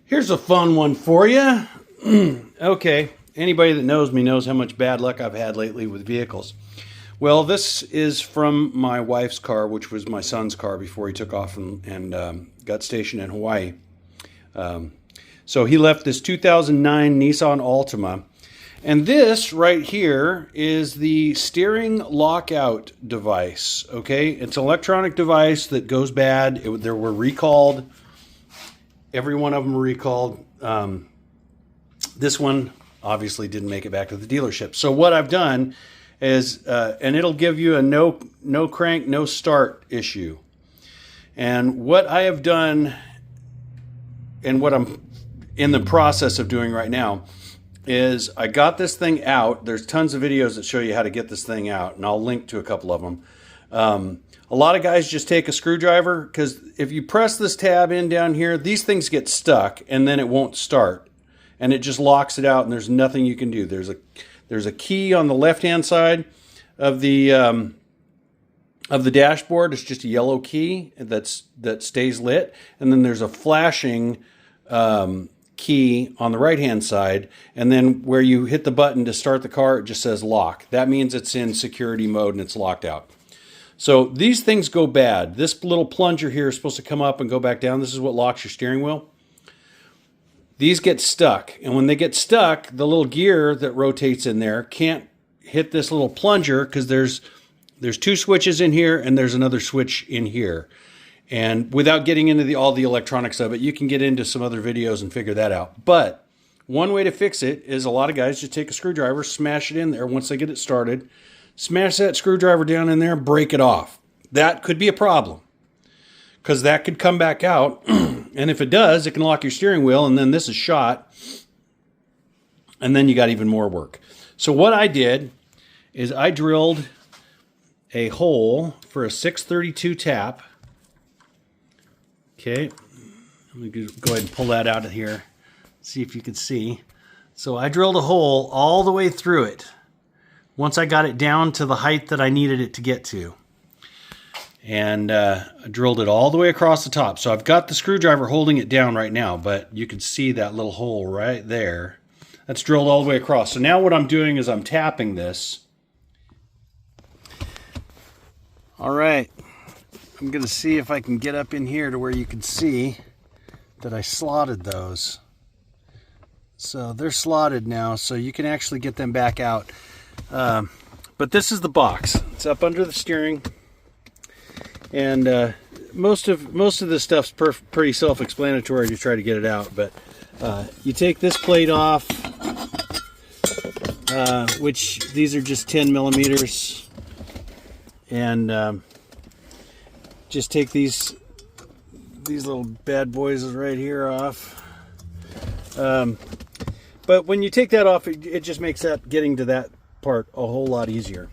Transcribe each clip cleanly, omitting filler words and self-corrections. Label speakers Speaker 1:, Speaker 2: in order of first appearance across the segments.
Speaker 1: Here's a fun one for you. Okay, anybody that knows me knows how much bad luck I've had lately with vehicles. Well, this is from my wife's car, which was my son's car before he took off and got stationed in Hawaii. So he left this 2009 Nissan Altima. And this right here is the steering lockout device, okay? It's an electronic device that goes bad. They were recalled. Every one of them were recalled. This one obviously didn't make it back to the dealership. So what I've done is, and it'll give you a no crank, no start issue. And what I have done, and what I'm in the process of doing right now, is I got this thing out. There's tons of videos that show you how to get this thing out, and I'll link to a couple of them. A lot of guys just take a screwdriver, because if you press this tab in down here, these things get stuck and then it won't start, and it just locks it out, and there's nothing you can do. There's a key on the left-hand side of the dashboard. It's just a yellow key that stays lit, and then there's a flashing key on the right-hand side, and then where you hit the button to start the car, it just says lock. That means it's in security mode and it's locked out. So these things go bad. This little plunger here is supposed to come up and go back down. This is what locks your steering wheel. These get stuck, and when they get stuck, the little gear that rotates in there can't hit this little plunger, because there's two switches in here and there's another switch in here. And without getting into all the electronics of it, you can get into some other videos and figure that out. But one way to fix it is a lot of guys just take a screwdriver, smash it in there once they get it started, smash that screwdriver down in there, break it off. That could be a problem, because that could come back out. And if it does, it can lock your steering wheel, and then this is shot. And then you got even more work. So what I did is I drilled a hole for a 632 tap. Okay, let me go ahead and pull that out of here, see if you can see. So I drilled a hole all the way through it once I got it down to the height that I needed it to get to. And I drilled it all the way across the top. So I've got the screwdriver holding it down right now, but you can see that little hole right there. That's drilled all the way across. So now what I'm doing is I'm tapping this. All right. I'm going to see if I can get up in here to where you can see that I slotted those. So they're slotted now, so you can actually get them back out. But this is the box. It's up under the steering. And most of this stuff's pretty self-explanatory to try to get it out. But you take this plate off, which these are just 10 millimeters. And just take these little bad boys right here off. But when you take that off, it just makes that getting to that part a whole lot easier.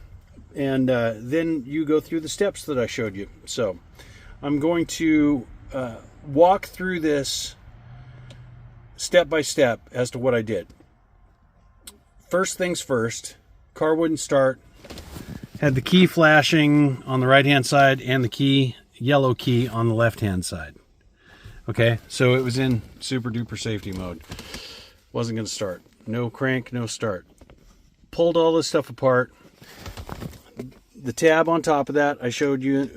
Speaker 1: And then you go through the steps that I showed you. So I'm going to walk through this step by step as to what I did. First things first, car wouldn't start. Had the key flashing on the right hand side and the yellow key on the left hand side. Okay, so it was in super duper safety mode. Wasn't going to start. No crank, no start. Pulled all this stuff apart. The tab on top of that I showed you.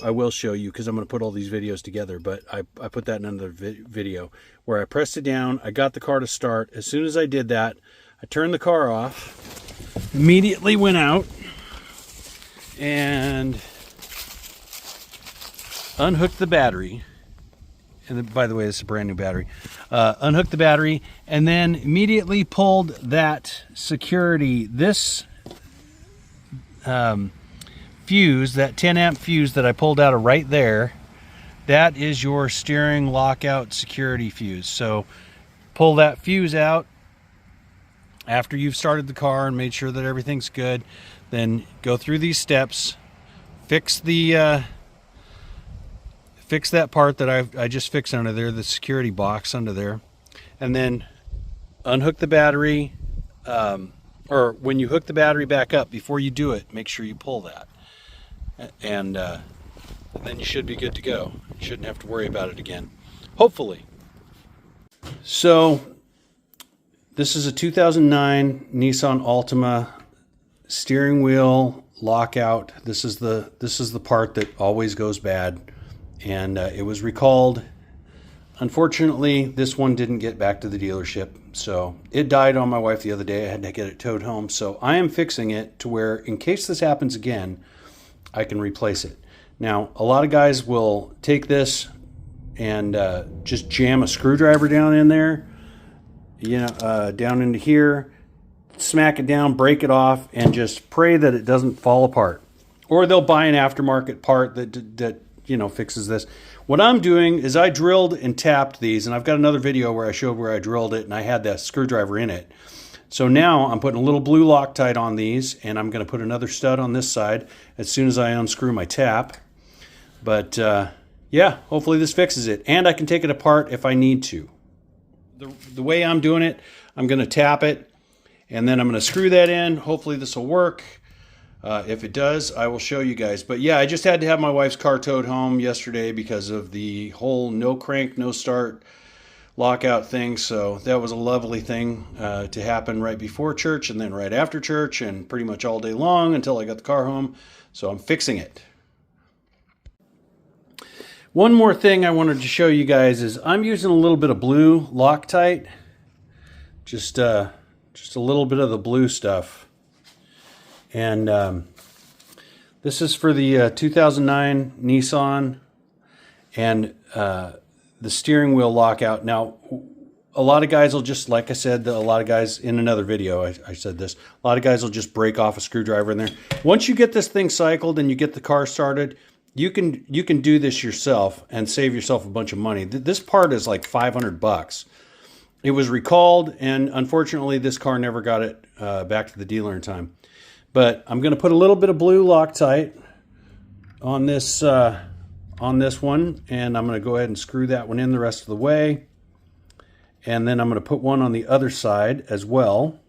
Speaker 1: I will show you, because I'm going to put all these videos together, but I put that in another video where I pressed it down. I got the car to start. As soon as I did that, I turned the car off, immediately went out and unhooked the battery. And by the way, this is a brand new battery. Unhooked the battery, and then immediately pulled that this fuse, that 10 amp fuse that I pulled out of right there. That is your steering lockout security fuse. So pull that fuse out after you've started the car and made sure that everything's good. Then go through these steps, fix that part that I just fixed under there, the security box under there, and then unhook the battery, or when you hook the battery back up, before you do it, make sure you pull that, and then you should be good to go. You shouldn't have to worry about it again, hopefully. So this is a 2009 Nissan Altima steering wheel lockout. This is the part that always goes bad, and it was recalled. Unfortunately, this one didn't get back to the dealership, so it died on my wife the other day. I had to get it towed home, so I am fixing it to where in case this happens again, I can replace it. Now, a lot of guys will take this and just jam a screwdriver down in there, down into here, smack it down, break it off, and just pray that it doesn't fall apart. Or they'll buy an aftermarket part that fixes this. What I'm doing is I drilled and tapped these, and I've got another video where I showed where I drilled it, and I had that screwdriver in it. So now I'm putting a little blue Loctite on these, and I'm going to put another stud on this side as soon as I unscrew my tap. But yeah, hopefully this fixes it, and I can take it apart if I need to. The way I'm doing it, I'm going to tap it, and then I'm going to screw that in. Hopefully this will work. If it does, I will show you guys. But yeah, I just had to have my wife's car towed home yesterday because of the whole no crank, no start lockout thing. So that was a lovely thing to happen right before church and then right after church and pretty much all day long until I got the car home. So I'm fixing it. One more thing I wanted to show you guys is I'm using a little bit of blue Loctite. Just a little bit of the blue stuff. And this is for the 2009 Nissan and the steering wheel lockout. Now, a lot of guys will just, like I said, a lot of guys in another video, I said this, a lot of guys will just break off a screwdriver in there. Once you get this thing cycled and you get the car started, you can do this yourself and save yourself a bunch of money. This part is like $500. It was recalled, and unfortunately, this car never got it back to the dealer in time. But I'm going to put a little bit of blue Loctite on this one, and I'm going to go ahead and screw that one in the rest of the way. And then I'm going to put one on the other side as well,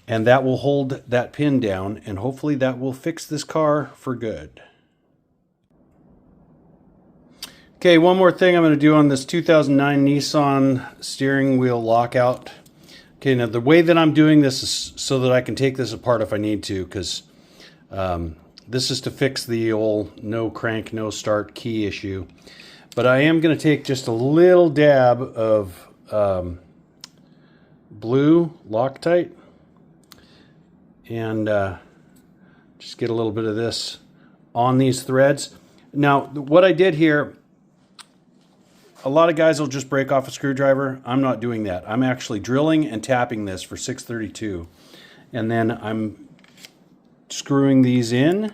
Speaker 1: and that will hold that pin down, and hopefully that will fix this car for good. Okay, one more thing I'm going to do on this 2009 Nissan steering wheel lockout. Okay, now the way that I'm doing this is so that I can take this apart if I need to, because this is to fix the old no crank, no start key issue. But I am going to take just a little dab of blue Loctite and just get a little bit of this on these threads. Now, what I did here, a lot of guys will just break off a screwdriver. I'm not doing that. I'm actually drilling and tapping this for 632. And then I'm screwing these in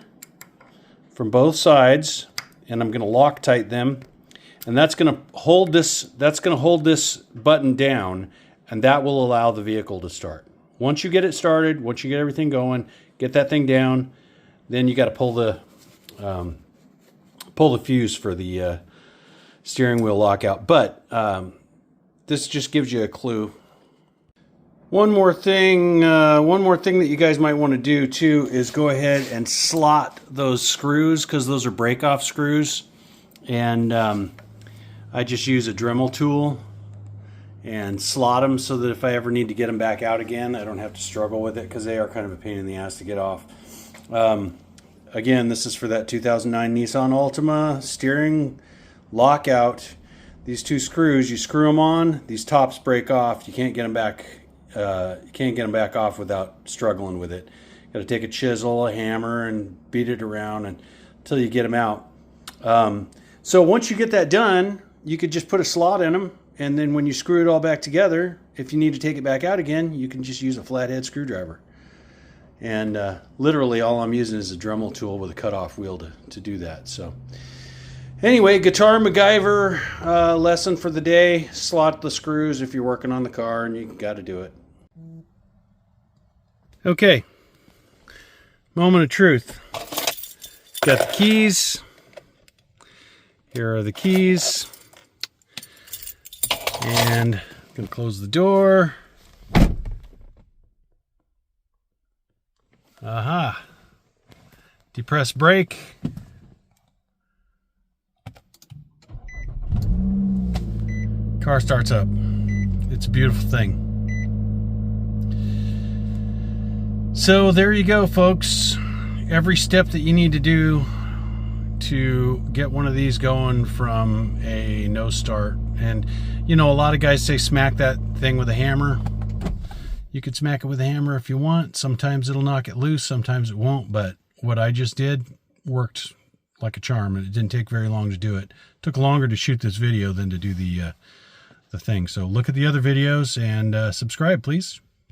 Speaker 1: from both sides, and I'm going to Loctite them. And that's going to hold this button down, and that will allow the vehicle to start. Once you get it started, once you get everything going, get that thing down, then you got to pull the fuse for the steering wheel lockout. But this just gives you a clue. One more thing that you guys might want to do too is go ahead and slot those screws, because those are break-off screws. And I just use a Dremel tool and slot them so that if I ever need to get them back out again, I don't have to struggle with it, because they are kind of a pain in the ass to get off. Again, this is for that 2009 Nissan Altima steering lockout. These two screws, you screw them on, these tops break off. You can't get them back. You can't get them back off without struggling with it. Got to take a chisel, a hammer, and beat it around until you get them out. So once you get that done, you could just put a slot in them, and then when you screw it all back together, if you need to take it back out again, you can just use a flathead screwdriver. And literally all I'm using is a Dremel tool with a cutoff wheel to do that. So anyway, Guitar MacGyver lesson for the day. Slot the screws if you're working on the car, and you got to do it. Okay, moment of truth. Got the keys. Here are the keys. And I'm going to close the door. Aha. Depress brake. Car starts up. It's a beautiful thing. So there you go, folks. Every step that you need to do to get one of these going from a no start. And you know, a lot of guys say smack that thing with a hammer. You could smack it with a hammer if you want. Sometimes it'll knock it loose, sometimes it won't. But what I just did worked like a charm, and it didn't take very long to do it. It took longer to shoot this video than to do the thing. So look at the other videos and subscribe, please.